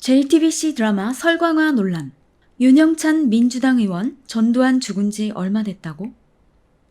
JTBC 드라마 설광화 논란. 윤영찬 민주당 의원 전두환 죽은 지 얼마 됐다고?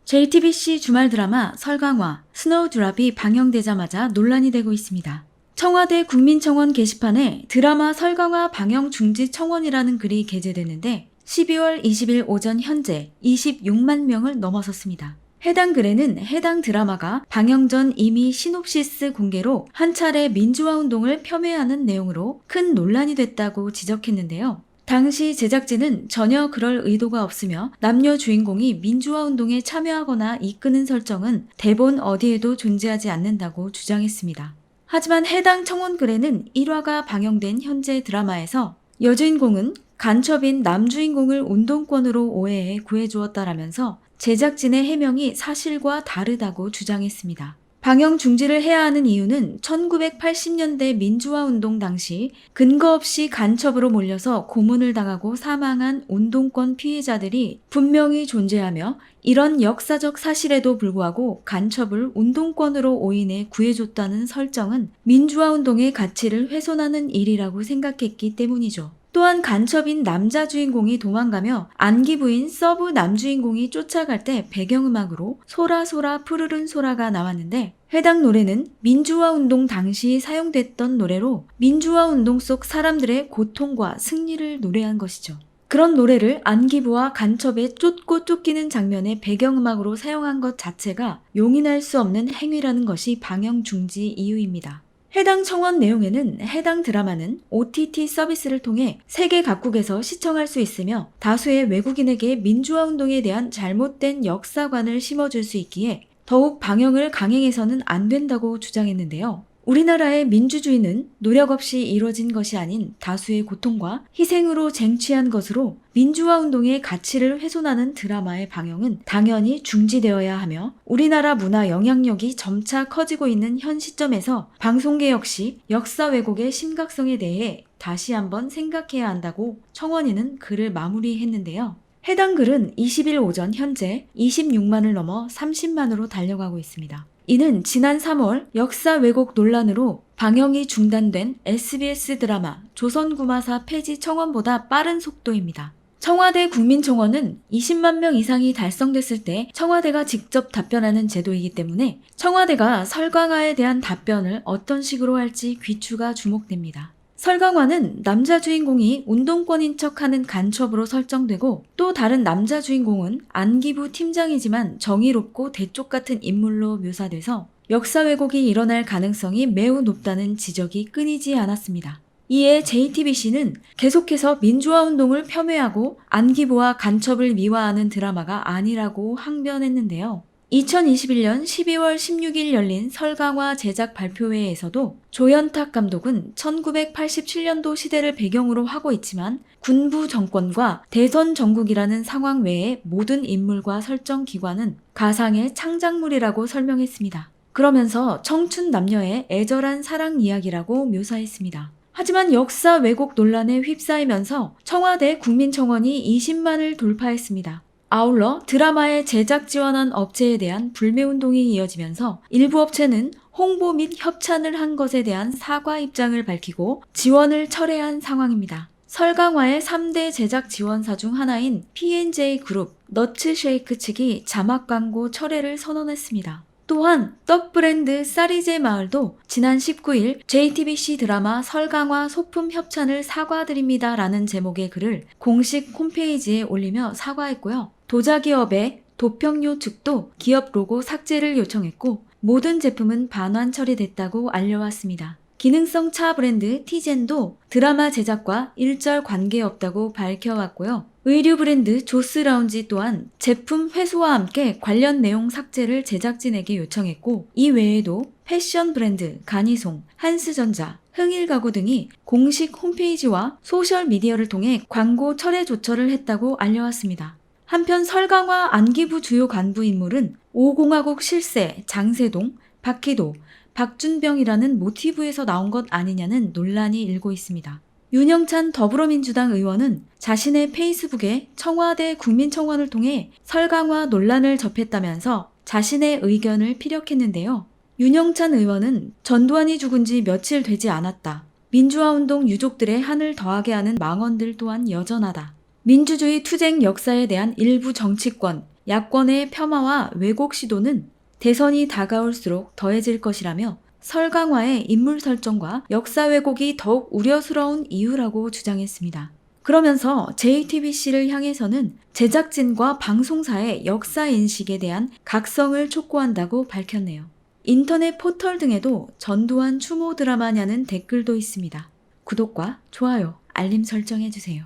JTBC 주말 드라마 설광화 스노우드랍이 방영되자마자 논란이 되고 있습니다. 청와대 국민청원 게시판에 드라마 설광화 방영 중지 청원이라는 글이 게재됐는데 12월 20일 오전 현재 26만 명을 넘어섰습니다. 해당 글에는 해당 드라마가 방영 전 이미 시놉시스 공개로 한 차례 민주화 운동을 폄훼하는 내용으로 큰 논란이 됐다고 지적했는데요. 당시 제작진은 전혀 그럴 의도가 없으며 남녀 주인공이 민주화 운동에 참여하거나 이끄는 설정은 대본 어디에도 존재하지 않는다고 주장했습니다. 하지만 해당 청원글에는 1화가 방영된 현재 드라마에서 여주인공은 간첩인 남주인공을 운동권으로 오해해 구해주었다라면서 제작진의 해명이 사실과 다르다고 주장했습니다. 방영 중지를 해야 하는 이유는 1980년대 민주화 운동 당시 근거 없이 간첩으로 몰려서 고문을 당하고 사망한 운동권 피해자들이 분명히 존재하며 이런 역사적 사실에도 불구하고 간첩을 운동권으로 오인해 구해줬다는 설정은 민주화 운동의 가치를 훼손하는 일이라고 생각했기 때문이죠. 또한 간첩인 남자 주인공이 도망가며 안기 부인 서브 남주인공이 쫓아갈 때 배경음악으로 소라소라 푸르른 소라가 나왔는데 해당 노래는 민주화 운동 당시 사용됐던 노래로 민주화 운동 속 사람들의 고통과 승리를 노래한 것이죠. 그런 노래를 안기부와 간첩에 쫓고 쫓기는 장면의 배경음악으로 사용한 것 자체가 용인할 수 없는 행위라는 것이 방영 중지 이유입니다. 해당 청원 내용에는 해당 드라마는 OTT 서비스를 통해 세계 각국에서 시청할 수 있으며 다수의 외국인에게 민주화 운동에 대한 잘못된 역사관을 심어줄 수 있기에 더욱 방영을 강행해서는 안 된다고 주장했는데요. 우리나라의 민주주의는 노력 없이 이루어진 것이 아닌 다수의 고통과 희생으로 쟁취한 것으로 민주화 운동의 가치를 훼손하는 드라마의 방영은 당연히 중지되어야 하며 우리나라 문화 영향력이 점차 커지고 있는 현 시점에서 방송계 역시 역사 왜곡의 심각성에 대해 다시 한번 생각해야 한다고 청원인은 글을 마무리했는데요. 해당 글은 20일 오전 현재 26만을 넘어 30만으로 달려가고 있습니다. 이는 지난 3월 역사 왜곡 논란으로 방영이 중단된 SBS 드라마 조선구마사 폐지 청원보다 빠른 속도입니다. 청와대 국민청원은 20만 명 이상이 달성됐을 때 청와대가 직접 답변하는 제도이기 때문에 청와대가 설광화에 대한 답변을 어떤 식으로 할지 귀추가 주목됩니다. 설광화는 남자 주인공이 운동권인 척하는 간첩으로 설정되고 또 다른 남자 주인공은 안기부 팀장이지만 정의롭고 대쪽 같은 인물로 묘사돼서 역사 왜곡이 일어날 가능성이 매우 높다는 지적이 끊이지 않았습니다. 이에 JTBC는 계속해서 민주화 운동을 폄훼하고 안기부와 간첩을 미화하는 드라마가 아니라고 항변했는데요. 2021년 12월 16일 열린 설광화 제작 발표회에서도 조연탁 감독은 1987년도 시대를 배경으로 하고 있지만 군부 정권과 대선 전국이라는 상황 외의 모든 인물과 설정 기관은 가상의 창작물이라고 설명했습니다. 그러면서 청춘 남녀의 애절한 사랑 이야기라고 묘사했습니다. 하지만 역사 왜곡 논란에 휩싸이면서 청와대 국민청원이 20만을 돌파했습니다. 아울러 드라마에 제작 지원한 업체에 대한 불매운동이 이어지면서 일부 업체는 홍보 및 협찬을 한 것에 대한 사과 입장을 밝히고 지원을 철회한 상황입니다. 설광화의 3대 제작 지원사 중 하나인 P&J 그룹 너츠쉐이크 측이 자막 광고 철회를 선언했습니다. 또한 떡 브랜드 쌀이제 마을도 지난 19일 JTBC 드라마 설광화 소품 협찬을 사과드립니다 라는 제목의 글을 공식 홈페이지에 올리며 사과했고요. 도자기업의 도평요 측도 기업 로고 삭제를 요청했고 모든 제품은 반환 처리됐다고 알려왔습니다. 기능성 차 브랜드 티젠도 드라마 제작과 일절 관계없다고 밝혀왔고요. 의류 브랜드 조스라운지 또한 제품 회수와 함께 관련 내용 삭제를 제작진에게 요청했고 이 외에도 패션 브랜드 가니송, 한스전자, 흥일가구 등이 공식 홈페이지와 소셜미디어를 통해 광고 철회 조처를 했다고 알려왔습니다. 한편 설광화 안기부 주요 간부 인물은 5공화국 실세, 장세동, 박희도, 박준병이라는 모티브에서 나온 것 아니냐는 논란이 일고 있습니다. 윤영찬 더불어민주당 의원은 자신의 페이스북에 청와대 국민청원을 통해 설광화 논란을 접했다면서 자신의 의견을 피력했는데요. 윤영찬 의원은 전두환이 죽은 지 며칠 되지 않았다. 민주화운동 유족들의 한을 더하게 하는 망언들 또한 여전하다. 민주주의 투쟁 역사에 대한 일부 정치권, 야권의 폄하와 왜곡 시도는 대선이 다가올수록 더해질 것이라며 설강화의 인물 설정과 역사 왜곡이 더욱 우려스러운 이유라고 주장했습니다. 그러면서 JTBC를 향해서는 제작진과 방송사의 역사 인식에 대한 각성을 촉구한다고 밝혔네요. 인터넷 포털 등에도 전두환 추모 드라마냐는 댓글도 있습니다. 구독과 좋아요, 알림 설정해주세요.